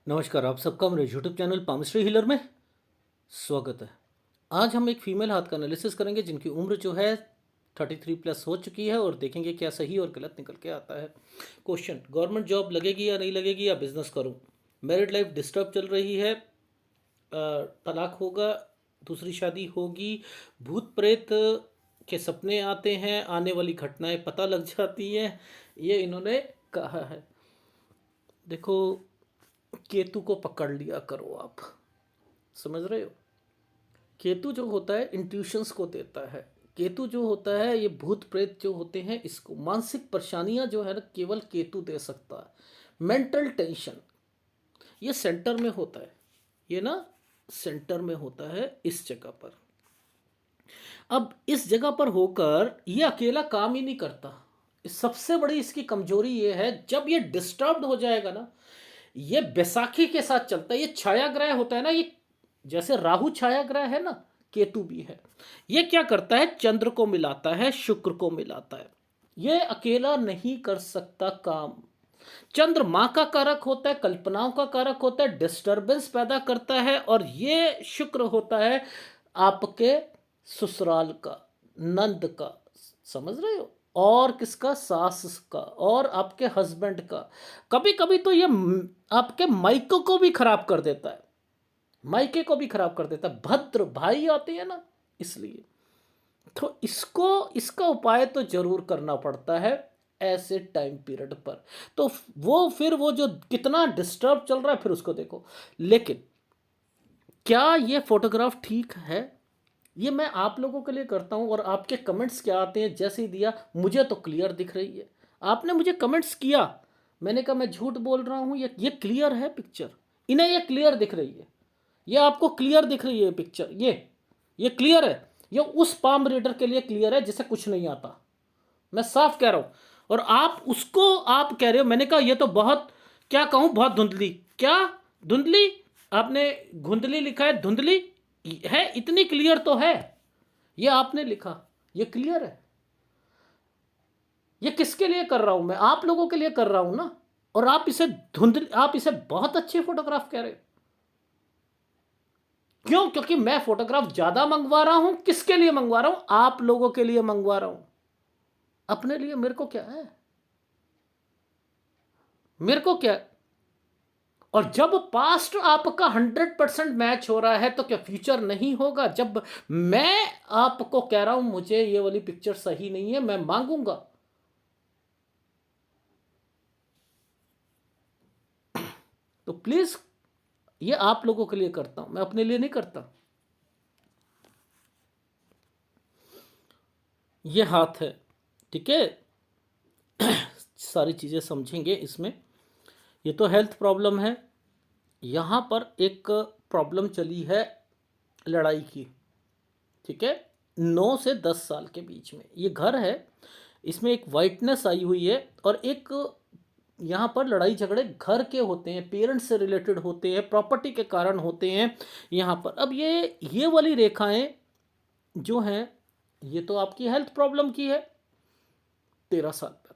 नमस्कार, आप सबका मेरे यूट्यूब चैनल पामिस्ट्री हीलर में स्वागत है। आज हम एक फीमेल हाथ का एनालिसिस करेंगे जिनकी उम्र जो है 33 प्लस हो चुकी है और देखेंगे क्या सही और गलत निकल के आता है। क्वेश्चन: गवर्नमेंट जॉब लगेगी या नहीं लगेगी या बिजनेस करूं? मैरिड लाइफ डिस्टर्ब चल रही है, तलाक होगा, दूसरी शादी होगी, भूत प्रेत के सपने आते हैं, आने वाली घटनाएं पता लग जाती हैं, ये इन्होंने कहा है। देखो, केतु को पकड़ लिया करो आप, समझ रहे हो? केतु जो होता है इंट्यूशंस को देता है। केतु जो होता है ये भूत प्रेत जो होते हैं इसको मानसिक परेशानियां जो है ना केवल केतु दे सकता है। मेंटल टेंशन ये सेंटर में होता है, ये ना सेंटर में होता है इस जगह पर। अब इस जगह पर होकर ये अकेला काम ही नहीं करता। सबसे बड़ी इसकी कमजोरी ये है, जब ये डिस्टर्ब्ड हो जाएगा ना, ये बैसाखी के साथ चलता है। ये छाया ग्रह होता है ना, ये जैसे राहु छाया ग्रह है ना, केतु भी है। ये क्या करता है? चंद्र को मिलाता है, शुक्र को मिलाता है। ये अकेला नहीं कर सकता काम। चंद्र माँ का कारक होता है, कल्पनाओं का कारक होता है, डिस्टरबेंस पैदा करता है। और ये शुक्र होता है आपके ससुराल का, नंद का, समझ रहे हो? और किसका? सास का और आपके हस्बैंड का। कभी कभी तो ये आपके मायके को भी खराब कर देता है, मायके को भी खराब कर देता है। भद्र भाई आते हैं ना, इसलिए तो इसको इसका उपाय तो जरूर करना पड़ता है ऐसे टाइम पीरियड पर। तो वो जो कितना डिस्टर्ब चल रहा है फिर उसको देखो। लेकिन क्या ये फोटोग्राफ ठीक है? ये मैं आप लोगों के लिए करता हूं और आपके कमेंट्स क्या आते हैं। जैसे ही दिया, मुझे तो क्लियर दिख रही है। आपने मुझे कमेंट्स किया, मैंने कहा मैं झूठ बोल रहा हूं, ये क्लियर है पिक्चर। इन्हें ये क्लियर दिख रही है, ये आपको क्लियर दिख रही है पिक्चर, ये क्लियर है। ये उस पाम रीडर के लिए क्लियर है जिसे कुछ नहीं आता, मैं साफ कह रहा हूं। और आप उसको आप कह रहे हो, मैंने कहा ये तो बहुत, क्या कहूं, बहुत धुंधली। क्या धुंधली? आपने धुंधली लिखा है, धुंधली है, इतनी क्लियर तो है। ये आपने लिखा, ये क्लियर है। ये किसके लिए कर रहा हूं मैं? आप लोगों के लिए कर रहा हूं ना। और आप इसे धुंधली, आप इसे बहुत अच्छे फोटोग्राफ कह रहे हो। क्यों? क्योंकि मैं फोटोग्राफ ज्यादा मंगवा रहा हूं। किसके लिए मंगवा रहा हूं? आप लोगों के लिए मंगवा रहा हूं। अपने लिए मेरे को क्या है? मेरे को क्या? और जब पास्ट आपका 100% मैच हो रहा है तो क्या फ्यूचर नहीं होगा? जब मैं आपको कह रहा हूं मुझे ये वाली पिक्चर सही नहीं है, मैं मांगूंगा। तो प्लीज, ये आप लोगों के लिए करता हूं, मैं अपने लिए नहीं करता। ये हाथ है, ठीक है? सारी चीजें समझेंगे इसमें। ये तो हेल्थ प्रॉब्लम है। यहां पर एक प्रॉब्लम चली है लड़ाई की, ठीक है? 9 से 10 साल के बीच में ये घर है, इसमें एक वाइटनेस आई हुई है। और एक यहाँ पर लड़ाई झगड़े घर के होते हैं, पेरेंट्स से रिलेटेड होते हैं, प्रॉपर्टी के कारण होते हैं यहाँ पर। अब ये वाली रेखाएं जो हैं, ये तो आपकी हेल्थ प्रॉब्लम की है 13 साल पर।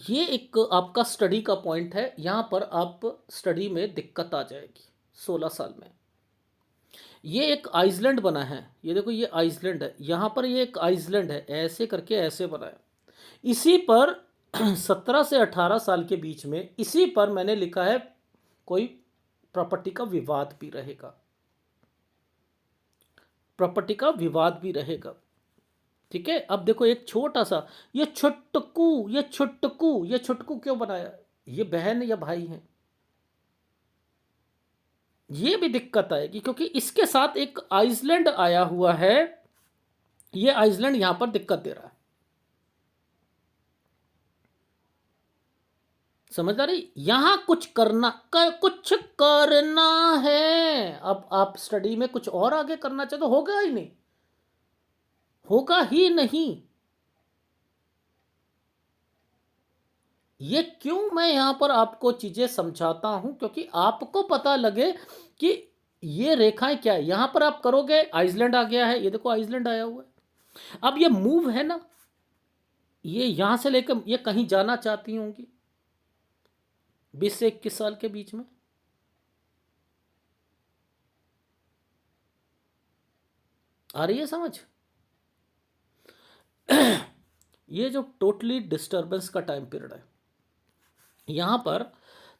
ये एक आपका स्टडी का पॉइंट है, यहाँ पर आप स्टडी में दिक्कत आ जाएगी 16 साल में। ये एक आइसलैंड बना है, ये देखो, ये आइसलैंड है। यहाँ पर ये एक आइसलैंड है, ऐसे करके ऐसे बना है। इसी पर 17 से 18 साल के बीच में इसी पर मैंने लिखा है कोई प्रॉपर्टी का विवाद भी रहेगा, प्रॉपर्टी का विवाद भी रहेगा, ठीक है? अब देखो, एक छोटा सा, ये छुटकू क्यों बनाया? ये बहन या भाई है? ये भी दिक्कत आएगी क्योंकि इसके साथ एक आइसलैंड आया हुआ है। ये आइसलैंड यहां पर दिक्कत दे रहा है, समझ आ रही? यहां कुछ करना है। अब आप स्टडी में कुछ और आगे करना चाहते तो होगा ही नहीं, होगा ही नहीं। ये क्यों मैं यहां पर आपको चीजें समझाता हूं? क्योंकि आपको पता लगे कि ये रेखाएं क्या है। यहां पर आप करोगे, आइसलैंड आ गया है, ये देखो आइसलैंड आया हुआ है। अब ये मूव है ना, ये यहां से लेकर ये कहीं जाना चाहती होंगी, 20 से 21 साल के बीच में। आ रही है समझ? ये जो टोटली डिस्टरबेंस का टाइम पीरियड है, यहाँ पर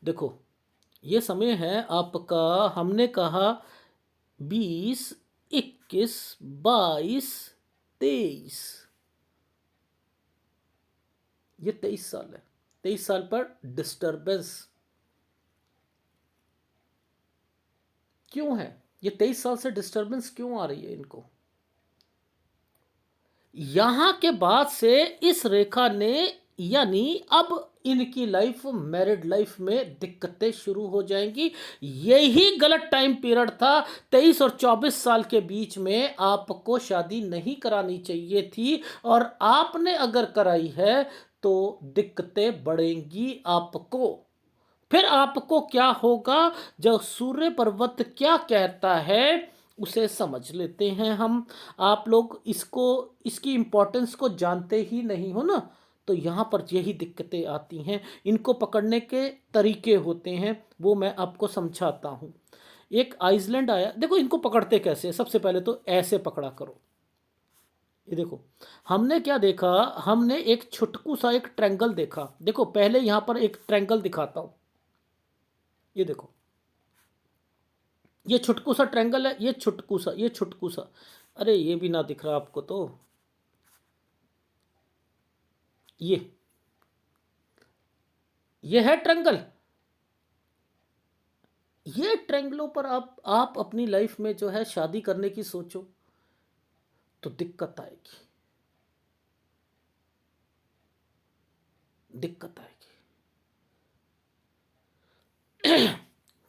देखो ये समय है आपका, हमने कहा 20, 21, 22, 23, ये 23 साल है। 23 साल पर डिस्टरबेंस क्यों है? ये 23 साल से डिस्टरबेंस क्यों आ रही है इनको? यहां के बाद से इस रेखा ने, यानी अब इनकी लाइफ, मैरिड लाइफ में दिक्कतें शुरू हो जाएंगी। यही गलत टाइम पीरियड था। 23 और 24 साल के बीच में आपको शादी नहीं करानी चाहिए थी, और आपने अगर कराई है तो दिक्कतें बढ़ेंगी आपको। फिर आपको क्या होगा? जब सूर्य पर्वत क्या कहता है उसे समझ लेते हैं हम। आप लोग इसको, इसकी इंपॉर्टेंस को जानते ही नहीं हो ना, तो यहाँ पर यही दिक्कतें आती हैं। इनको पकड़ने के तरीके होते हैं, वो मैं आपको समझाता हूँ। एक आइसलैंड आया, देखो इनको पकड़ते कैसे। सबसे पहले तो ऐसे पकड़ा करो। ये देखो, हमने क्या देखा, हमने एक छुटकू सा एक ट्रायंगल देखा। देखो पहले यहाँ पर एक ट्रायंगल दिखाता हूँ। ये देखो, ये छुटकू सा ट्रायंगल है, ये छुटकू सा, ये छुटकू सा। अरे ये भी ना दिख रहा आपको तो। ये है ट्रायंगल। ये ट्रायंगलों पर आप अपनी लाइफ में जो है शादी करने की सोचो तो दिक्कत आएगी, दिक्कत आएगी।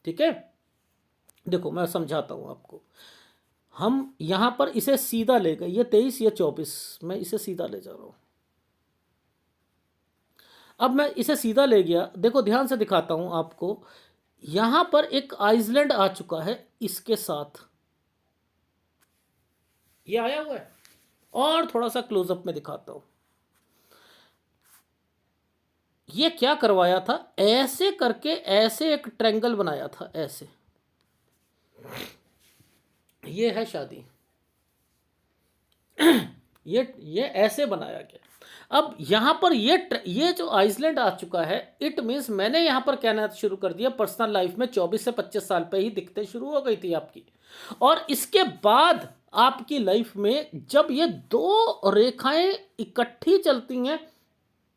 ठीक है, देखो मैं समझाता हूं आपको। हम यहां पर इसे सीधा ले गए, ये 23, ये 24, मैं इसे सीधा ले जा रहा हूं। अब मैं इसे सीधा ले गया, देखो ध्यान से दिखाता हूं आपको। यहां पर एक आइसलैंड आ चुका है इसके साथ, ये आया हुआ है। और थोड़ा सा क्लोजअप में दिखाता हूं। ये क्या करवाया था, ऐसे करके ऐसे एक ट्रायंगल बनाया था, ऐसे। ये है शादी। ये ऐसे बनाया गया। अब यहां पर ये जो आइसलैंड आ चुका है, इट मीन्स मैंने यहां पर कहना शुरू कर दिया पर्सनल लाइफ में 24 से 25 साल पे ही दिक्कतें शुरू हो गई थी आपकी। और इसके बाद आपकी लाइफ में जब ये दो रेखाएं इकट्ठी चलती हैं,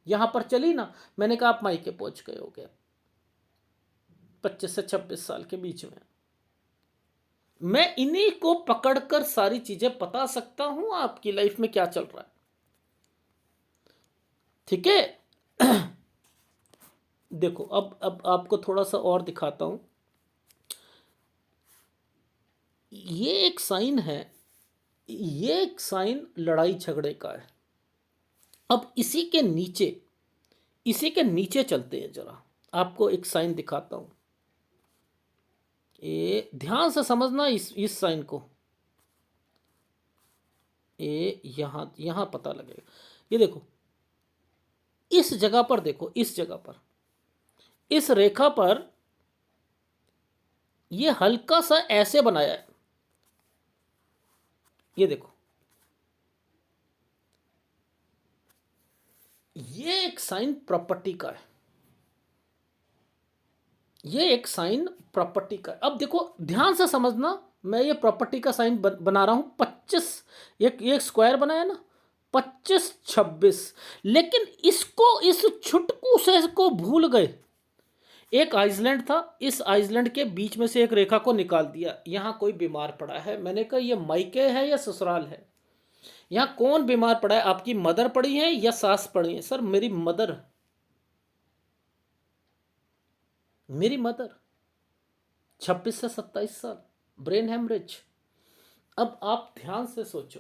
यहां पर चली ना, मैंने कहा आप मायके पहुंच गए हो गए 25 से 26 साल के बीच में। मैं इन्हीं को पकड़कर सारी चीजें बता सकता हूं आपकी लाइफ में क्या चल रहा है। ठीक है। देखो अब आपको थोड़ा सा और दिखाता हूं। ये एक साइन है, ये एक साइन लड़ाई झगड़े का है। अब इसी के नीचे चलते हैं जरा, आपको एक साइन दिखाता हूं। ये ध्यान से समझना इस साइन को। ये यहां पता लगेगा। ये देखो, इस जगह पर देखो, इस जगह पर, इस रेखा पर ये हल्का सा ऐसे बनाया है। ये देखो, ये एक साइन प्रॉपर्टी का है। ये एक साइन प्रॉपर्टी का है। अब देखो ध्यान से समझना, मैं ये प्रॉपर्टी का साइन बना रहा हूं 25, एक स्क्वायर बनाया ना, 25, 26। लेकिन इसको, इस छुटकू से को भूल गए। एक आइसलैंड था, इस आइसलैंड के बीच में से एक रेखा को निकाल दिया। यहां कोई बीमार पड़ा है, मैंने कहा ये मायके है या ससुराल है? यहां कौन बीमार पड़ा है? आपकी मदर पड़ी है या सास पड़ी है? सर मेरी मदर, मेरी मदर 26 से 27 साल, ब्रेन हेमरेज। अब आप ध्यान से सोचो,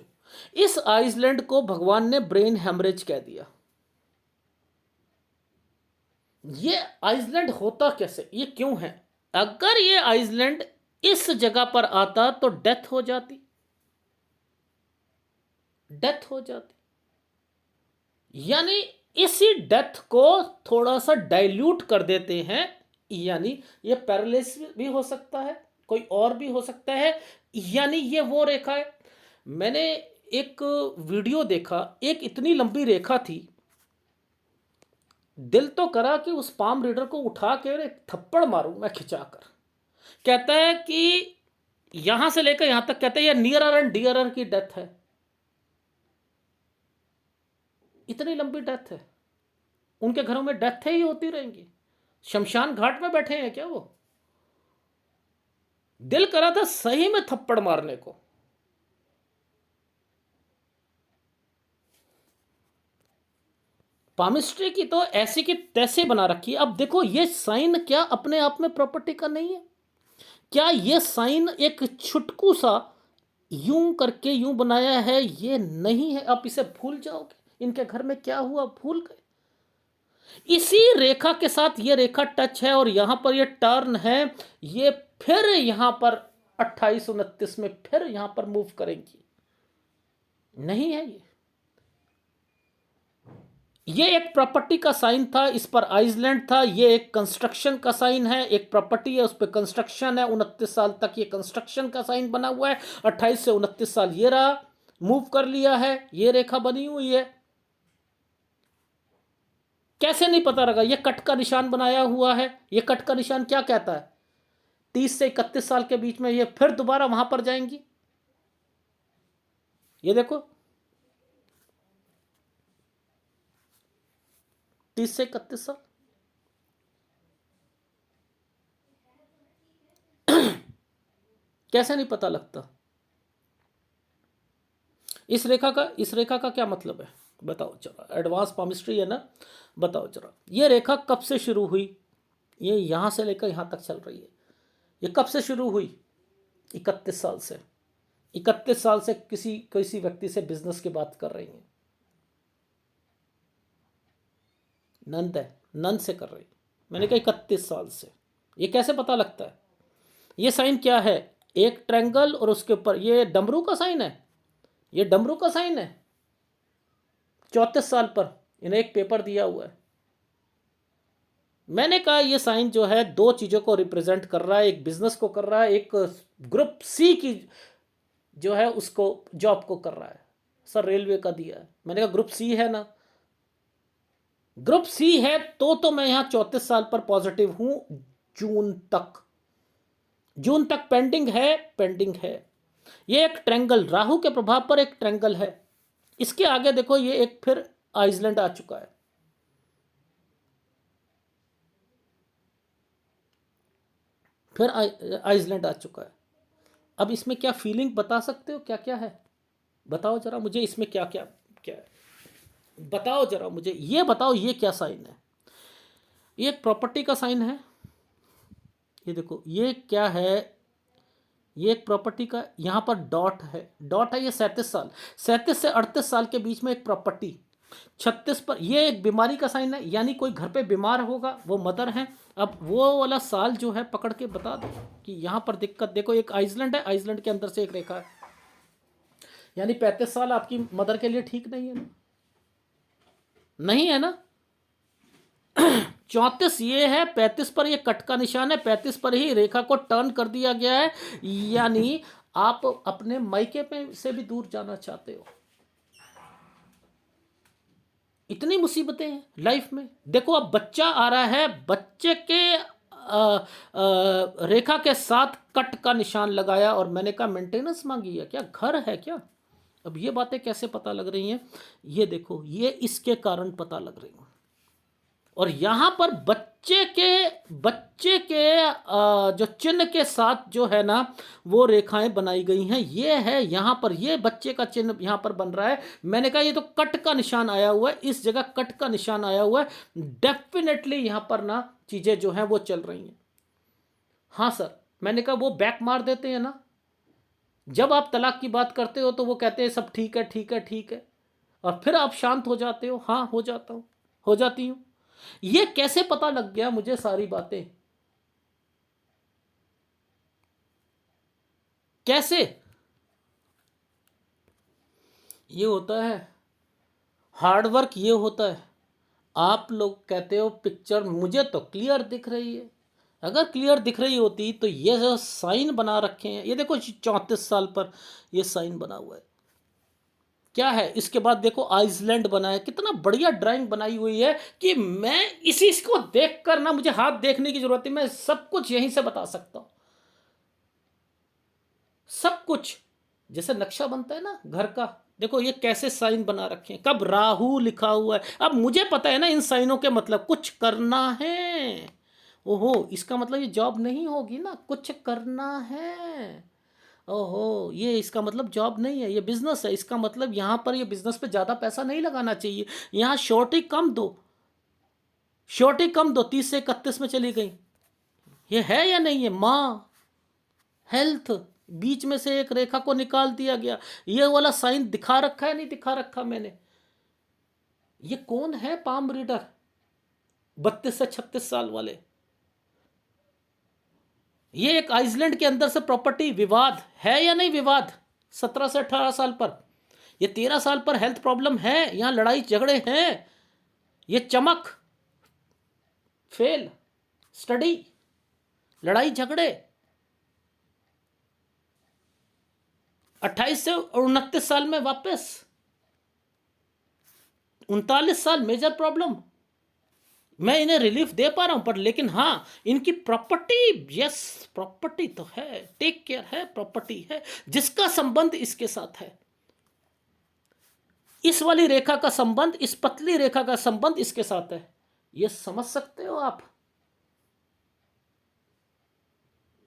इस आइसलैंड को भगवान ने ब्रेन हेमरेज कह दिया। ये आइसलैंड होता कैसे, ये क्यों है? अगर ये आइसलैंड इस जगह पर आता तो डेथ हो जाती, डेथ हो जाती। यानी इसी डेथ को थोड़ा सा डाइल्यूट कर देते हैं यानी ये पैरेललिस भी हो सकता है, कोई और भी हो सकता है, यानी ये वो रेखा है। मैंने एक वीडियो देखा, एक इतनी लंबी रेखा थी, दिल तो करा कि उस पाम रीडर को उठा के एक थप्पड़ मारूं मैं खिंचाकर। कहता है कि यहां से लेकर यहां तक, कहते हैं ये नियरर एंड डियरर की डेथ है। इतनी लंबी डेथ है, उनके घरों में डेथ ही होती रहेंगी। शमशान घाट में बैठे हैं क्या वो? दिल करा था सही में थप्पड़ मारने को। पामिस्ट्री की तो ऐसी की तैसे बना रखी है। अब देखो, ये साइन क्या अपने आप में प्रॉपर्टी का नहीं है? क्या ये साइन एक छुटकू सा यूं करके यूं बनाया है? ये नहीं है, आप इसे भूल जाओगे। इनके घर में क्या हुआ भूल गए। इसी रेखा के साथ ये रेखा टच है और यहां पर ये टर्न है। ये फिर यहां पर 28-29 में फिर यहां पर मूव करेंगी। नहीं है ये एक प्रॉपर्टी का साइन था, इस पर आइसलैंड था। ये एक कंस्ट्रक्शन का साइन है, एक प्रॉपर्टी है उस पर कंस्ट्रक्शन है। 29 साल तक ये कंस्ट्रक्शन का साइन बना हुआ है। 28 से 29 साल ये रहा, मूव कर लिया है, ये रेखा बनी हुई है। कैसे नहीं पता लगा? ये कट का निशान बनाया हुआ है। ये कट का निशान क्या कहता है? 30 से 31 साल के बीच में ये फिर दोबारा वहां पर जाएंगी। ये देखो, 30 से 31 साल। कैसे नहीं पता लगता? इस रेखा का क्या मतलब है बताओ जरा। एडवांस पामिस्ट्री है ना, बताओ जरा। ये रेखा कब से शुरू हुई? ये यहां से लेकर यहां तक चल रही है। ये कब से शुरू हुई? 31 साल से। 31 साल से किसी किसी व्यक्ति से बिजनेस की बात कर रही हैं। नंद है, नंद से कर रही। मैंने कहा 31 साल से। ये कैसे पता लगता है? ये साइन क्या है? एक ट्रायंगल और उसके ऊपर ये डमरू का साइन है। ये डमरू का साइन है। 34 साल पर इन्हें एक पेपर दिया हुआ है। मैंने कहा ये साइन जो है दो चीज़ों को रिप्रेजेंट कर रहा है। एक बिजनेस को कर रहा है, एक ग्रुप सी की जो है उसको जॉब को कर रहा है। सर रेलवे का दिया है। मैंने कहा ग्रुप सी है ना? ग्रुप सी है तो मैं यहां 34 साल पर पॉजिटिव हूं। जून तक, जून तक पेंडिंग है, पेंडिंग है। ये एक ट्रैंगल, राहु के प्रभाव पर एक ट्रैंगल है। इसके आगे देखो, ये एक फिर आइसलैंड आ चुका है। फिर आइसलैंड आ चुका है। अब इसमें क्या फीलिंग बता सकते हो? क्या क्या है बताओ जरा मुझे। इसमें क्या क्या क्या है बताओ जरा मुझे। ये बताओ ये क्या साइन है? ये एक प्रॉपर्टी का साइन है। ये देखो ये क्या है? ये एक प्रॉपर्टी का, यहाँ पर डॉट है, डॉट है। ये 37 साल, 37 से 38 साल के बीच में एक प्रॉपर्टी। 36 पर ये एक बीमारी का साइन है, यानी कोई घर पे बीमार होगा, वो मदर है। अब वो वाला साल जो है पकड़ के बता दो कि यहाँ पर दिक्कत। देखो एक आइसलैंड है, आइसलैंड के अंदर से एक रेखा है, यानी 35 साल आपकी मदर के लिए ठीक नहीं है ना? नहीं है ना? 34 ये है, 35 पर ये कट का निशान है, 35 पर ही रेखा को टर्न कर दिया गया है। यानी आप अपने मायके पे से भी दूर जाना चाहते हो। इतनी मुसीबतें हैं लाइफ में। देखो अब बच्चा आ रहा है, बच्चे के रेखा के साथ कट का निशान लगाया और मैंने कहा मेंटेनेंस मांगी है क्या? घर है क्या? अब ये बातें कैसे पता लग रही हैं? ये देखो, ये इसके कारण पता लग रही हैं। और यहां पर बच्चे के जो चिन्ह के साथ जो है ना वो रेखाएं बनाई गई हैं। ये है यहां पर, ये बच्चे का चिन्ह यहां पर बन रहा है। मैंने कहा ये तो कट का निशान आया हुआ है, इस जगह कट का निशान आया हुआ है। डेफिनेटली यहां पर ना चीजें जो हैं वो चल रही हैं। हाँ सर, मैंने कहा वो बैक मार देते हैं ना। जब आप तलाक की बात करते हो तो वो कहते हैं सब ठीक है, ठीक है, ठीक है, और फिर आप शांत हो जाते हो। हाँ हो जाता हूं, हो जाती हूं। ये कैसे पता लग गया मुझे सारी बातें? कैसे? ये होता है हार्ड वर्क, ये होता है। आप लोग कहते हो पिक्चर, मुझे तो क्लियर दिख रही है। अगर क्लियर दिख रही होती तो ये जो साइन बना रखे हैं, ये देखो 34 साल पर ये साइन बना हुआ है, क्या है। इसके बाद देखो आइसलैंड बना है, कितना बढ़िया ड्राइंग बनाई हुई है कि मैं इसी को देख कर ना, मुझे हाथ देखने की जरूरत है, मैं सब कुछ यहीं से बता सकता हूं, सब कुछ। जैसे नक्शा बनता है ना घर का, देखो ये कैसे साइन बना रखे हैं, कब राहु लिखा हुआ है। अब मुझे पता है ना इन साइनों के मतलब, कुछ करना है। ओहो, इसका मतलब ये जॉब नहीं होगी ना, कुछ करना है। ओहो, ये इसका मतलब जॉब नहीं है, ये बिजनेस है। इसका मतलब यहाँ पर ये बिजनेस पे ज़्यादा पैसा नहीं लगाना चाहिए, यहाँ श्योरिटी कम दो, श्योरिटी कम दो। 30 से 31 में चली गई, ये है या नहीं है। माँ, हेल्थ, बीच में से एक रेखा को निकाल दिया गया। ये वाला साइन दिखा रखा है नहीं दिखा रखा मैंने। ये कौन है पाम रीडर, 32 से 36 साल वाले। ये एक आइसलैंड के अंदर से प्रॉपर्टी विवाद है या नहीं विवाद, 17 से 18 साल पर। ये 13 साल पर हेल्थ प्रॉब्लम है, यहां लड़ाई झगड़े हैं। ये चमक, फेल, स्टडी, लड़ाई झगड़े। 28 से 29 साल में वापस, 39 साल मेजर प्रॉब्लम। मैं इन्हें रिलीफ दे पा रहा हूं, पर लेकिन हाँ, इनकी प्रॉपर्टी, यस प्रॉपर्टी तो है, टेक केयर है, प्रॉपर्टी है, जिसका संबंध इसके साथ है। इस वाली रेखा का संबंध, इस पतली रेखा का संबंध इसके साथ है। ये समझ सकते हो आप।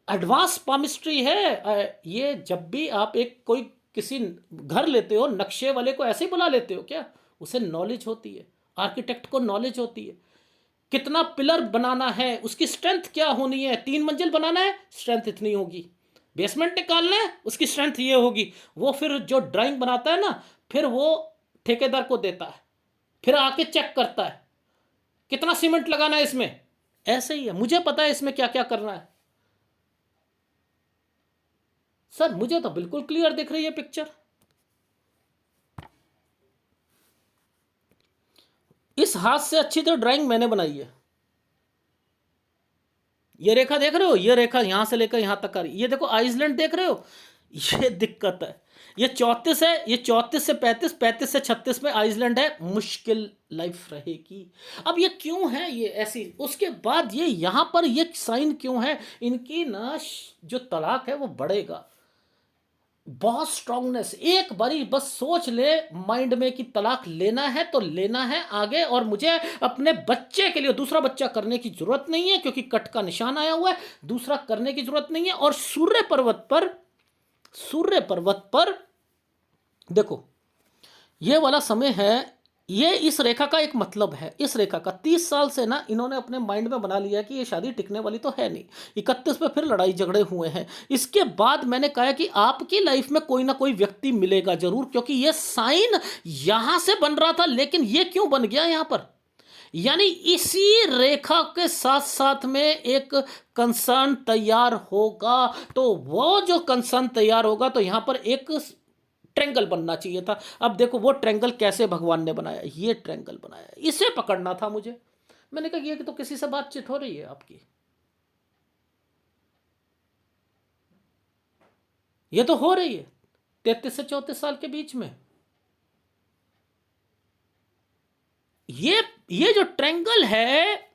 एडवांस पामिस्ट्री है ये। जब भी आप एक कोई किसी घर लेते हो, नक्शे वाले को ऐसे ही बुला लेते हो क्या, उसे नॉलेज होती है, आर्किटेक्ट को नॉलेज होती है। कितना पिलर बनाना है, उसकी स्ट्रेंथ क्या होनी है। 3 मंजिल बनाना है, स्ट्रेंथ इतनी होगी। बेसमेंट निकालना है, उसकी स्ट्रेंथ ये होगी। वो फिर जो ड्राइंग बनाता है ना, फिर वो ठेकेदार को देता है, फिर आके चेक करता है कितना सीमेंट लगाना है इसमें। ऐसे ही है, मुझे पता है इसमें क्या क्या करना है। सर मुझे तो बिल्कुल क्लियर दिख रही है पिक्चर। इस हाथ से अच्छी तो ड्राइंग मैंने बनाई है। ये रेखा देख रहे हो, ये रेखा यहां से लेकर यहां तक आ रही, ये देखो आइसलैंड देख रहे हो। ये दिक्कत है। ये 34 है, ये 34 से 35, 35 से 36 में आइसलैंड है। मुश्किल लाइफ रहेगी। अब ये क्यों है ये ऐसी, उसके बाद ये यहां पर ये साइन क्यों है, इनकी ना जो तलाक है वो बढ़ेगा। बहुत स्ट्रांगनेस, एक बारी बस सोच ले माइंड में कि तलाक लेना है तो लेना है आगे, और मुझे अपने बच्चे के लिए दूसरा बच्चा करने की जरूरत नहीं है, क्योंकि कट का निशान आया हुआ है, दूसरा करने की जरूरत नहीं है। और सूर्य पर्वत पर, सूर्य पर्वत पर देखो ये वाला समय है, ये इस रेखा का एक मतलब है। इस रेखा का 30 साल से ना इन्होंने अपने माइंड में बना लिया कि ये शादी टिकने वाली तो है नहीं। 31 पे फिर लड़ाई झगड़े हुए हैं। इसके बाद मैंने कहा कि आपकी लाइफ में कोई ना कोई व्यक्ति मिलेगा जरूर, क्योंकि ये साइन यहां से बन रहा था, लेकिन ये क्यों बन गया यहां पर। यानी इसी रेखा के साथ साथ में एक कंसर्न तैयार होगा। तो वो जो कंसर्न तैयार होगा तो यहां पर एक ट्रेंगल बनना चाहिए था। अब देखो वो ट्रेंगल कैसे भगवान ने बनाया, ये ट्रेंगल बनाया, इसे पकड़ना था मुझे। मैंने कहा ये तो किसी से बातचीत हो रही है आपकी, ये तो हो रही है 33 से 34 साल के बीच में। ये जो ट्रेंगल है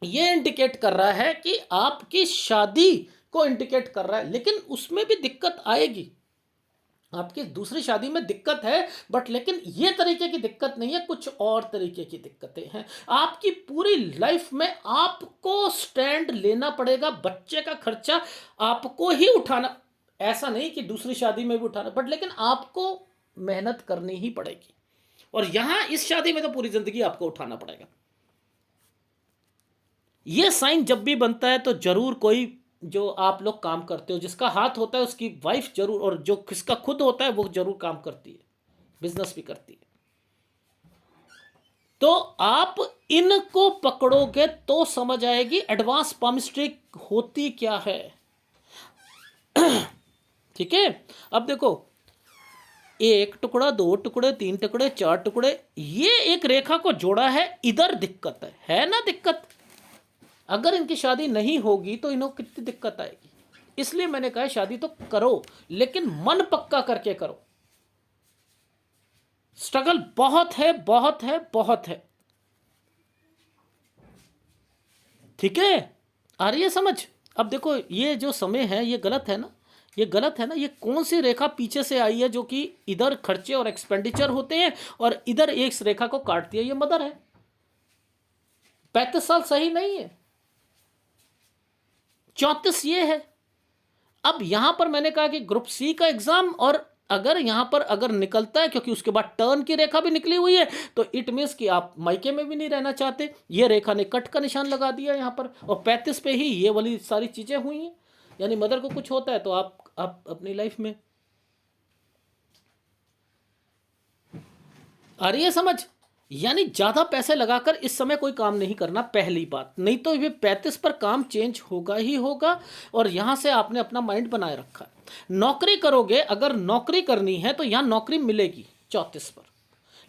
ये इंडिकेट कर रहा है कि आपकी शादी को इंडिकेट कर रहा है, लेकिन उसमें भी दिक्कत आएगी। आपकी दूसरी शादी में दिक्कत है, बट लेकिन ये तरीके की दिक्कत नहीं है, कुछ और तरीके की दिक्कतें हैं। आपकी पूरी लाइफ में आपको स्टैंड लेना पड़ेगा, बच्चे का खर्चा आपको ही उठाना, ऐसा नहीं कि दूसरी शादी में भी उठाना, बट लेकिन आपको मेहनत करनी ही पड़ेगी। और यहां इस शादी में तो पूरी जिंदगी आपको उठाना पड़ेगा। ये साइन जब भी बनता है तो जरूर कोई जो आप लोग काम करते हो, जिसका हाथ होता है उसकी वाइफ जरूर, और जो किसका खुद होता है वो जरूर काम करती है, बिजनेस भी करती है। तो आप इनको पकड़ोगे तो समझ आएगी एडवांस पामिस्ट्री होती क्या है। ठीक है। अब देखो, 1 टुकड़ा, 2 टुकड़े, 3 टुकड़े, 4 टुकड़े, ये एक रेखा को जोड़ा है, इधर दिक्कत है ना दिक्कत। अगर इनकी शादी नहीं होगी तो इन्हें कितनी दिक्कत आएगी। इसलिए मैंने कहा शादी तो करो, लेकिन मन पक्का करके करो। स्ट्रगल बहुत है, बहुत है, बहुत है। ठीक है, आ रही है समझ? अब देखो ये जो समय है ये गलत है ना, ये गलत है ना। ये कौन सी रेखा पीछे से आई है जो कि इधर खर्चे और एक्सपेंडिचर होते हैं और इधर एक रेखा को काटती है? ये मदर है। 35 साल सही नहीं है, 34 ये है। अब यहां पर मैंने कहा कि ग्रुप सी का एग्जाम, और अगर यहां पर अगर निकलता है, क्योंकि उसके बाद टर्न की रेखा भी निकली हुई है, तो इट मीन्स कि आप मायके में भी नहीं रहना चाहते। ये रेखा ने कट का निशान लगा दिया यहां पर, और 35 पे ही ये वाली सारी चीजें हुई हैं। यानी मदर को कुछ होता है तो आप अपनी लाइफ में। आ रही है समझ? यानी ज्यादा पैसे लगाकर इस समय कोई काम नहीं करना, पहली बात। नहीं तो ये 35 पर काम चेंज होगा ही होगा, और यहां से आपने अपना माइंड बनाए रखा है। नौकरी करोगे, अगर नौकरी करनी है तो यहां नौकरी मिलेगी 34 पर,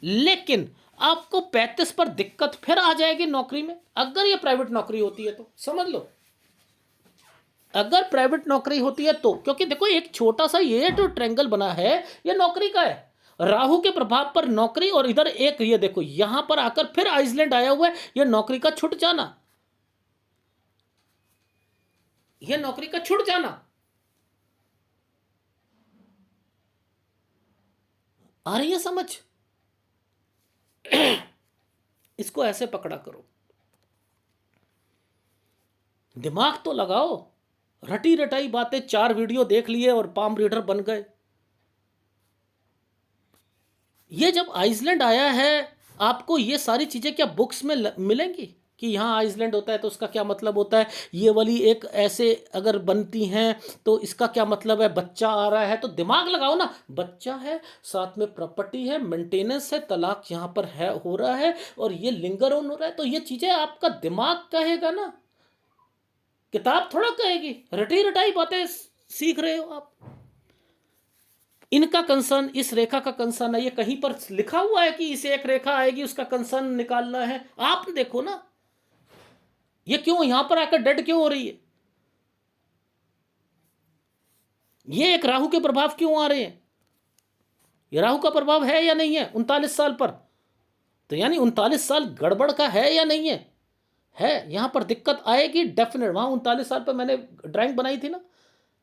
लेकिन आपको 35 पर दिक्कत फिर आ जाएगी नौकरी में। अगर ये प्राइवेट नौकरी होती है तो समझ लो, अगर प्राइवेट नौकरी होती है तो, क्योंकि देखो एक छोटा सा ये जो ट्रायंगल बना है ये नौकरी का है, राहु के प्रभाव पर नौकरी, और इधर एक ये देखो यहां पर आकर फिर आइसलैंड आया हुआ है, ये नौकरी का छूट जाना, ये नौकरी का छूट जाना। आ रही है समझ? इसको ऐसे पकड़ा करो, दिमाग तो लगाओ। रटी रटाई बातें, 4 वीडियो देख लिए और पाम रीडर बन गए। ये जब आइसलैंड आया है, आपको ये सारी चीजें क्या बुक्स में मिलेंगी कि यहाँ आइसलैंड होता है तो उसका क्या मतलब होता है? ये वाली एक ऐसे अगर बनती हैं तो इसका क्या मतलब है? बच्चा आ रहा है तो दिमाग लगाओ ना, बच्चा है, साथ में प्रॉपर्टी है, मेंटेनेंस है, तलाक यहाँ पर है, हो रहा है, और ये लिंगर ऑन हो रहा है, तो ये चीजें आपका दिमाग कहेगा ना, किताब थोड़ा कहेगी। रटी रटाई बातें सीख रहे हो आप। इनका कंसर्न, इस रेखा का कंसर्न है, ये कहीं पर लिखा हुआ है कि इसे एक रेखा आएगी उसका कंसर्न निकालना है? आप देखो ना, ये क्यों यहां पर आकर डेड क्यों हो रही है? ये एक राहु के प्रभाव क्यों आ रहे हैं? ये राहु का प्रभाव है या नहीं है 39 साल पर? तो यानी 39 साल गड़बड़ का है या नहीं है? है। यहां पर दिक्कत आएगी डेफिनेट। वहां 39 साल पर मैंने ड्राइंग बनाई थी ना,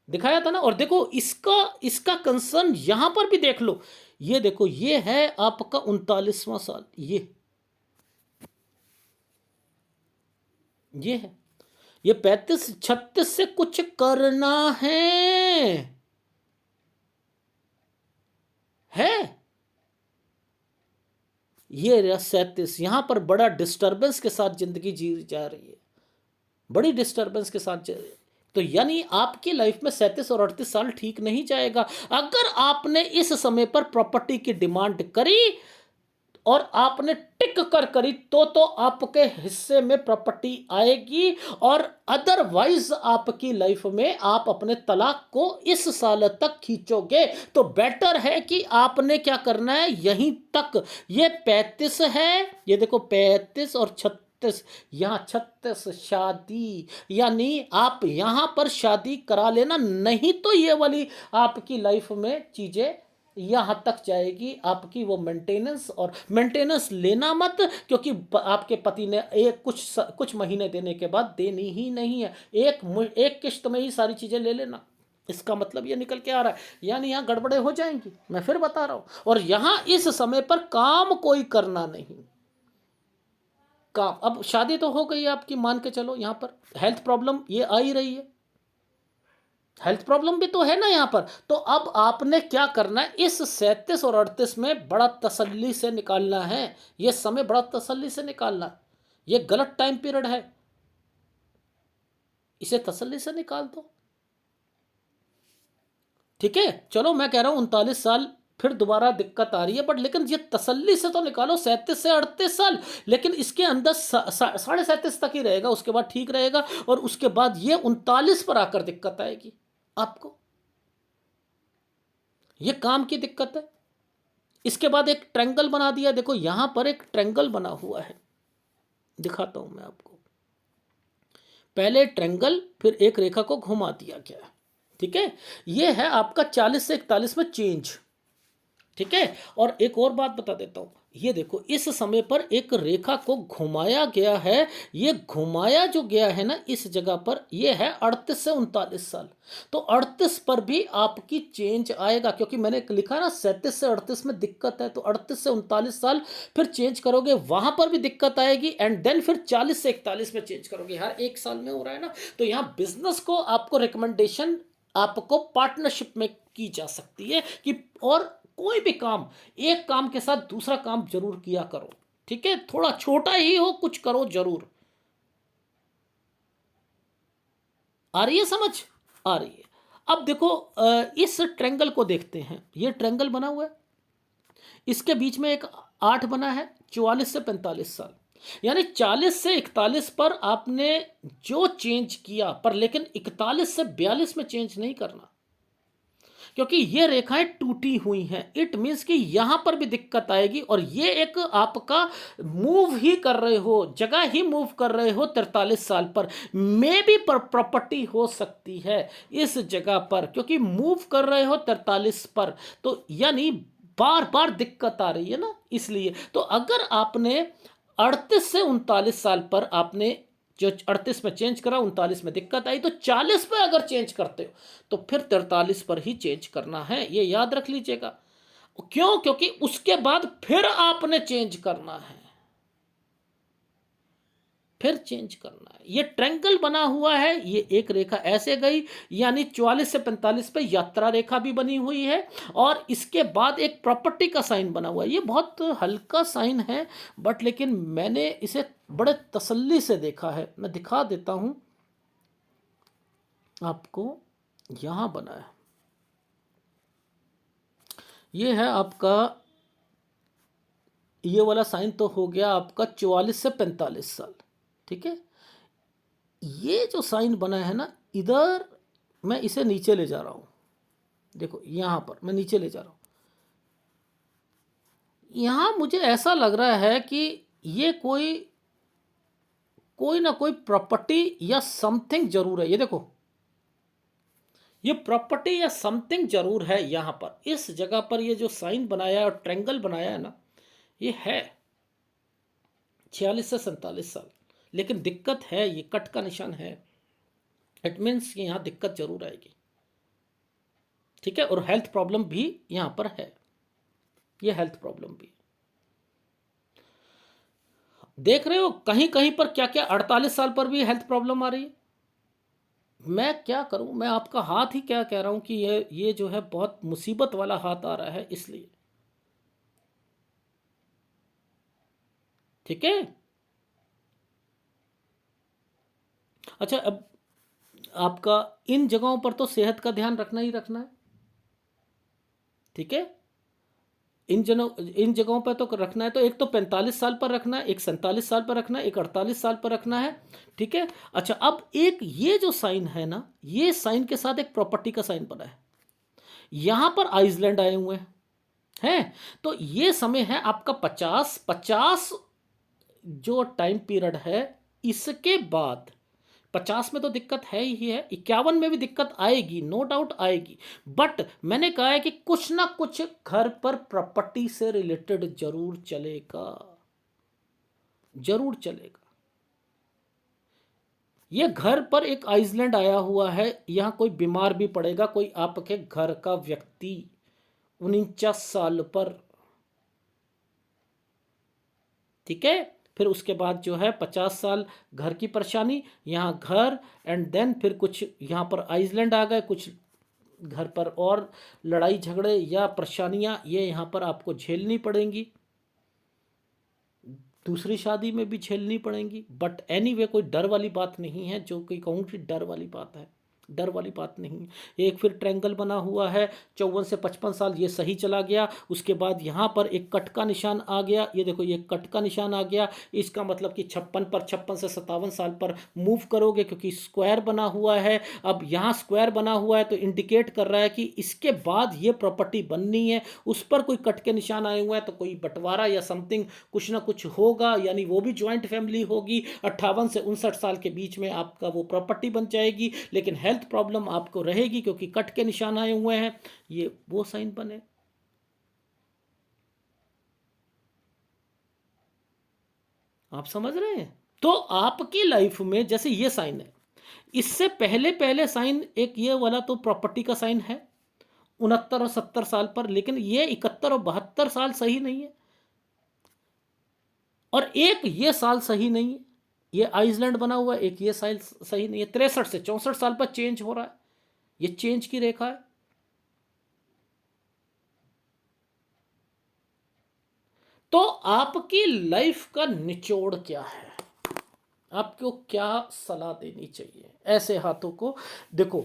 दिखाया था ना। और देखो इसका इसका कंसर्न यहां पर भी देख लो, ये देखो ये है आपका 39वां साल, ये है। ये 35 36 से कुछ करना है। ये 37 यहां पर बड़ा डिस्टरबेंस के साथ जिंदगी जी जा रही है, बड़ी डिस्टरबेंस के साथ जा रही है। तो यानी आपकी लाइफ में 37 और 38 साल ठीक नहीं जाएगा। अगर आपने इस समय पर प्रॉपर्टी की डिमांड करी और आपने टिक कर करी तो आपके हिस्से में प्रॉपर्टी आएगी, और अदरवाइज आपकी लाइफ में आप अपने तलाक को इस साल तक खींचोगे। तो बेटर है कि आपने क्या करना है, यहीं तक। ये 35 है, ये देखो 35 और 36, यहाँ 36 शादी, यानी आप यहां पर शादी करा लेना, नहीं तो ये वाली आपकी लाइफ में चीजें यहां तक जाएगी आपकी। वो मेंटेनेंस, और मेंटेनेंस लेना मत, क्योंकि आपके पति ने एक कुछ महीने देने के बाद देनी ही नहीं है। एक किश्त में ही सारी चीजें ले लेना, इसका मतलब ये निकल के आ रहा है। यानी यहाँ गड़बड़े हो जाएंगी, मैं फिर बता रहा हूं। और यहां इस समय पर काम कोई करना नहीं, काम। अब शादी तो हो गई आपकी, मान के चलो, यहां पर हेल्थ प्रॉब्लम ये आ ही रही है, हेल्थ प्रॉब्लम भी तो है ना यहाँ पर। तो अब आपने क्या करना है, इस 37 और 38 में बड़ा तसल्ली से निकालना है, ये समय बड़ा तसल्ली से निकालना है। ये गलत टाइम पीरियड है, इसे तसल्ली से निकाल दो। ठीक है, चलो मैं कह रहा हूं 39 साल फिर दोबारा दिक्कत आ रही है, बट लेकिन ये तसल्ली से तो निकालो 37 से 38 साल। लेकिन इसके अंदर 37.5 तक ही रहेगा, उसके बाद ठीक रहेगा, और उसके बाद ये 39 पर आकर दिक्कत आएगी आपको, ये काम की दिक्कत है। इसके बाद एक ट्रायंगल बना दिया, देखो यहां पर एक ट्रायंगल बना हुआ है, दिखाता हूं मैं आपको। पहले ट्रेंगल फिर एक रेखा को घुमा दिया गया। ठीक है, ये है आपका 40 से 41 में चेंज। ठीक है, और एक और बात बता देता हूं, ये देखो इस समय पर एक रेखा को घुमाया गया है। ये घुमाया जो गया है ना इस जगह पर, ये है 38 से 39 साल। तो 38 पर भी आपकी चेंज आएगा, क्योंकि मैंने लिखा ना 37 से 38 में दिक्कत है, तो 38 से 39 साल फिर चेंज करोगे वहां पर भी दिक्कत आएगी, एंड देन फिर 40 से 41 में चेंज करोगे। हर एक साल में हो रहा है ना। तो यहाँ बिजनेस को आपको रिकमेंडेशन आपको पार्टनरशिप में की जा सकती है कि, और कोई भी काम, एक काम के साथ दूसरा काम जरूर किया करो। ठीक है, थोड़ा छोटा ही हो कुछ करो जरूर। आ रही है समझ? आ रही है। अब देखो इस ट्रेंगल को देखते हैं। ये ट्रेंगल बना हुआ है, इसके बीच में एक 8 बना है, 44 से 45 साल। यानी 40 से 41 पर आपने जो चेंज किया, पर लेकिन 41 से 42 में चेंज नहीं करना, क्योंकि ये रेखाएं टूटी हुई हैं। इट मीन्स कि यहां पर भी दिक्कत आएगी, और ये एक आपका मूव ही कर रहे हो, जगह ही मूव कर रहे हो 43 साल पर। मे भी पर प्रॉपर्टी हो सकती है इस जगह पर, क्योंकि मूव कर रहे हो 43 पर, तो यानी बार बार दिक्कत आ रही है ना, इसलिए। तो अगर आपने 38 से 39 साल पर आपने जो 38 में चेंज करा, 39 में दिक्कत आई, तो 40 पे अगर चेंज करते हो तो फिर 43 पर ही चेंज करना है, ये याद रख लीजिएगा। क्यों? क्योंकि उसके बाद फिर आपने चेंज करना है, फिर चेंज करना है। ये ट्रैंगल बना हुआ है, ये एक रेखा ऐसे गई, यानी 44 से 45 पे यात्रा रेखा भी बनी हुई है, और इसके बाद एक प्रॉपर्टी का साइन बना हुआ है। ये बहुत हल्का साइन है, बट लेकिन मैंने इसे बड़े तसल्ली से देखा है। मैं दिखा देता हूं आपको, यहां बना है, ये है आपका, ये वाला साइन तो हो गया आपका 44 से 45 साल। ठीक है, ये जो साइन बना है ना इधर, मैं इसे नीचे ले जा रहा हूं। देखो यहां पर मैं नीचे ले जा रहा हूं। यहां मुझे ऐसा लग रहा है कि ये कोई कोई ना कोई प्रॉपर्टी या समथिंग जरूर है। ये देखो, ये प्रॉपर्टी या समथिंग जरूर है यहां पर, इस जगह पर ये जो साइन बनाया है और ट्रेंगल बनाया है ना, ये है 46 से 47 साल। लेकिन दिक्कत है, ये कट का निशान है। इट मीन्स कि यहां दिक्कत जरूर आएगी। ठीक है, और हेल्थ प्रॉब्लम भी यहां पर है, ये हेल्थ प्रॉब्लम भी देख रहे हो। कहीं कहीं पर क्या क्या 48 साल पर भी हेल्थ प्रॉब्लम आ रही है। मैं क्या करूं, मैं आपका हाथ ही क्या कह रहा हूं कि ये जो है बहुत मुसीबत वाला हाथ आ रहा है, इसलिए। ठीक है, अच्छा अब आपका इन जगहों पर तो सेहत का ध्यान रखना ही रखना है। ठीक है, इन जगहों पर तो रखना है। तो एक तो 45 साल पर रखना है, एक 47 साल पर रखना है, एक 48 साल पर रखना है। ठीक है, अच्छा अब एक ये जो साइन है ना, ये साइन के साथ एक प्रॉपर्टी का साइन बना है। यहां पर आइसलैंड आए हुए हैं। तो ये समय है आपका 50 जो टाइम पीरियड है, इसके बाद 50 में तो दिक्कत है ही है, 51 में भी दिक्कत आएगी, नो डाउट आएगी। बट मैंने कहा है कि कुछ ना कुछ घर पर प्रॉपर्टी से रिलेटेड जरूर चलेगा, जरूर चलेगा। ये घर पर एक आइसलैंड आया हुआ है, यहां कोई बीमार भी पड़ेगा, कोई आपके घर का व्यक्ति 49 साल पर। ठीक है, फिर उसके बाद जो है 50 साल घर की परेशानी, यहाँ घर, एंड देन फिर कुछ यहाँ पर आइसलैंड आ गए, कुछ घर पर और लड़ाई झगड़े या परेशानियाँ ये यहाँ पर आपको झेलनी पड़ेंगी, दूसरी शादी में भी झेलनी पड़ेंगी। बट एनीवे कोई डर वाली बात नहीं है, जो कि कहूँ कि डर वाली बात है, डर वाली बात नहीं। एक फिर ट्रायंगल बना हुआ है 54 से 55 साल, ये सही चला गया। उसके बाद यहाँ पर एक कट का निशान आ गया, ये देखो ये कट का निशान आ गया। इसका मतलब कि 56 से 57 साल पर मूव करोगे, क्योंकि स्क्वायर बना हुआ है। अब यहाँ स्क्वायर बना हुआ है तो इंडिकेट कर रहा है कि इसके बाद ये प्रॉपर्टी बननी है। उस पर कोई कट के निशान आए हुए हैं तो कोई बंटवारा या समथिंग कुछ ना कुछ होगा, यानी वो भी ज्वाइंट फैमिली होगी। 58 से 59 साल के बीच में आपका वो प्रॉपर्टी बन जाएगी, लेकिन हेल्थ प्रॉब्लम आपको रहेगी क्योंकि कट के निशान आए हुए हैं। ये वो साइन बने। आप समझ रहे हैं? तो आपकी लाइफ में जैसे ये साइन है, इससे पहले पहले साइन एक ये वाला तो प्रॉपर्टी का साइन है 69 और 70 साल पर, लेकिन ये 71 और 72 साल सही नहीं है, और एक ये साल सही नहीं है, ये आइसलैंड बना हुआ है, एक ये साल सही नहीं है। 63 से 64 साल पर चेंज हो रहा है, ये चेंज की रेखा है। तो आपकी लाइफ का निचोड़ क्या है, आपको क्या सलाह देनी चाहिए ऐसे हाथों को? देखो,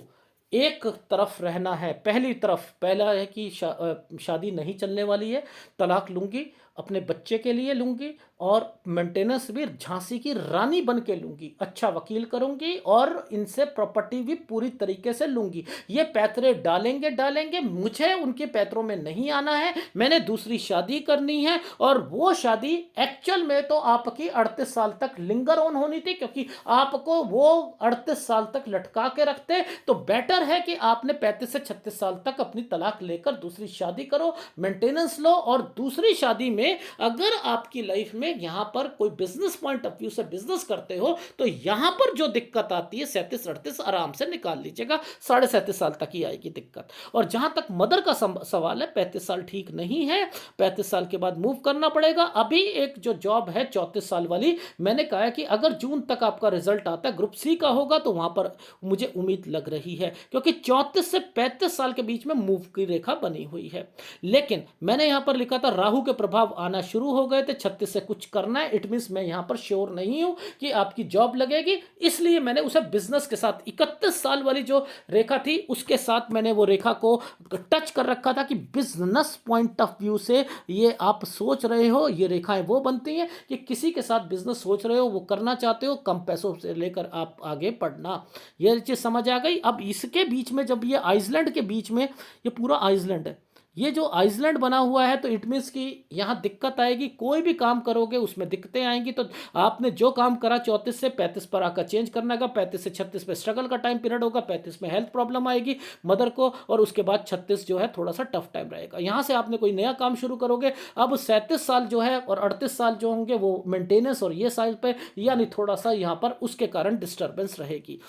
एक तरफ रहना है, पहला है कि शादी नहीं चलने वाली है, तलाक लूंगी, अपने बच्चे के लिए लूंगी, और मेंटेनेंस भी झांसी की रानी बन के लूंगी, अच्छा वकील करूंगी, और इनसे प्रॉपर्टी भी पूरी तरीके से लूंगी। ये पैतरे डालेंगे, मुझे उनके पैतरों में नहीं आना है, मैंने दूसरी शादी करनी है। और वो शादी एक्चुअल में तो आपकी 38 साल तक लिंगर ऑन होनी थी, क्योंकि आपको वो 38 साल तक लटका के रखते। तो बेटर है कि आपने 35 से 36 साल तक अपनी तलाक लेकर दूसरी शादी करो, मेंटेनेंस लो, और दूसरी शादी में अगर आपकी लाइफ में यहां पर कोई बिजनेस पॉइंट ऑफ व्यू से बिजनेस करते हो तो यहां पर जो दिक्कत आती है 37-38 आराम से निकाल लीजिएगा, 37.5 साल तक ही आएगी दिक्कत। और जहां तक मदर का सवाल है, 35 साल ठीक नहीं है, 35 साल के बाद मूव करना पड़ेगा। अभी एक जो जॉब है 34 साल वाली, मैंने कहा है कि अगर जून तक आपका रिजल्ट आता है, ग्रुप सी का होगा, तो वहां पर मुझे उम्मीद लग रही है, क्योंकि 34 से 35 साल के बीच में मूव की रेखा बनी हुई है। लेकिन मैंने यहां पर लिखा था राहु के प्रभाव आना शुरू हो गए थे, 36 से कुछ करना है, इट मींस मैं यहां पर श्योर नहीं हूं कि आपकी जॉब लगेगी, इसलिए मैंने उसे बिजनेस के साथ 31 साल वाली जो रेखा थी उसके साथ मैंने वो रेखा को टच कर रखा था कि बिजनेस पॉइंट ऑफ व्यू से ये आप सोच रहे हो, ये रेखाएं वो बनती हैं कि किसी के साथ बिजनेस सोच रहे हो, वो करना चाहते हो, कम पैसों से लेकर आप आगे बढ़ना। ये चीज समझ आ गई? अब इसके बीच में जब ये आइसलैंड के बीच में, ये पूरा आइसलैंड है, ये जो आइसलैंड बना हुआ है, तो इट मीन्स कि यहाँ दिक्कत आएगी, कोई भी काम करोगे उसमें दिक्कतें आएंगी। तो आपने जो काम करा 34 से 35 पर आकर चेंज करना होगा, 35 से 36 पे स्ट्रगल का टाइम पीरियड होगा, 35 में हेल्थ प्रॉब्लम आएगी मदर को, और उसके बाद 36 जो है थोड़ा सा टफ टाइम रहेगा। यहाँ से आपने कोई नया काम शुरू करोगे, अब 37 साल जो है और 38 साल जो होंगे वो मेंटेनेंस और ये साल पे, यानी थोड़ा सा यहाँ पर उसके कारण डिस्टर्बेंस रहेगी।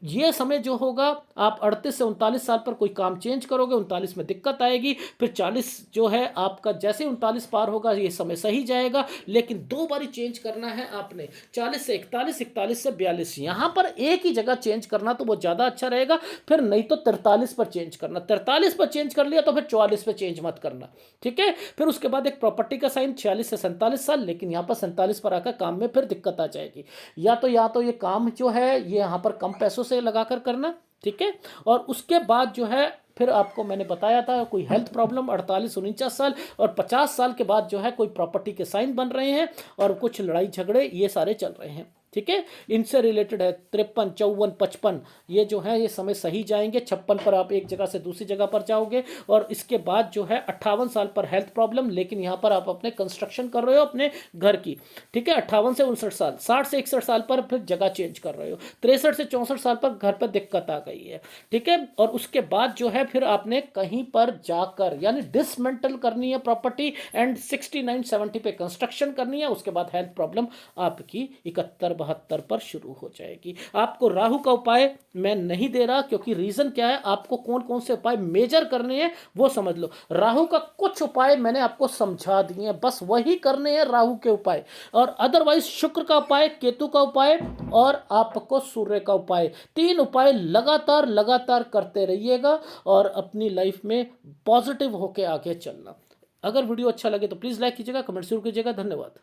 ये समय जो होगा, आप 38 से 39 साल पर कोई काम चेंज करोगे, 39 में दिक्कत आएगी, फिर 40 जो है आपका, जैसे 39 पार होगा ये समय सही जाएगा, लेकिन दो बारी चेंज करना है आपने, 40 से 41, 41 से 42, यहां पर एक ही जगह चेंज करना तो वो ज्यादा अच्छा रहेगा। फिर नहीं तो 43 पर चेंज करना, 43 पर चेंज कर लिया तो फिर 44 पर चेंज मत करना, ठीक है। फिर उसके बाद एक प्रॉपर्टी का साइन 46 से 47 साल, लेकिन यहां पर 47 पर आकर काम में फिर दिक्कत आ जाएगी। या तो ये काम जो है ये यहां पर कम पैसों से लगाकर करना, ठीक है। और उसके बाद जो है फिर आपको मैंने बताया था कोई हेल्थ प्रॉब्लम 48-49 साल, और 50 साल के बाद जो है कोई प्रॉपर्टी के साइन बन रहे हैं, और कुछ लड़ाई झगड़े ये सारे चल रहे हैं, ठीक है। इनसे रिलेटेड है 53, 54, 55, ये जो है ये समय सही जाएंगे। 56 पर आप एक जगह से दूसरी जगह पर जाओगे, और इसके बाद जो है 58 साल पर हेल्थ प्रॉब्लम, लेकिन यहाँ पर आप अपने कंस्ट्रक्शन कर रहे हो अपने घर की, ठीक है। 58 से 59 साल, 60 से 61 साल पर फिर जगह चेंज कर रहे हो, 63 से 64 साल पर घर पर दिक्कत आ गई है, ठीक है। और उसके बाद जो है फिर आपने कहीं पर जाकर यानी डिसमेंटल करनी है प्रॉपर्टी, एंड 69-70 पे कंस्ट्रक्शन करनी है। उसके बाद हेल्थ प्रॉब्लम आपकी 71-72 पर शुरू हो जाएगी। आपको राहु का उपाय मैं नहीं दे रहा, क्योंकि रीजन क्या है, आपको कौन कौन से उपाय मेजर करने हैं वो समझ लो। राहु का कुछ उपाय मैंने आपको समझा दिए हैं, बस वही करने हैं राहु के उपाय, और अदरवाइज शुक्र का उपाय, केतु का उपाय, और आपको सूर्य का उपाय, 3 उपाय लगातार लगातार करते रहिएगा, और अपनी लाइफ में पॉजिटिव होकर आगे चलना। अगर वीडियो अच्छा लगे तो प्लीज़ लाइक कीजिएगा, कमेंट जरूर कीजिएगा। धन्यवाद।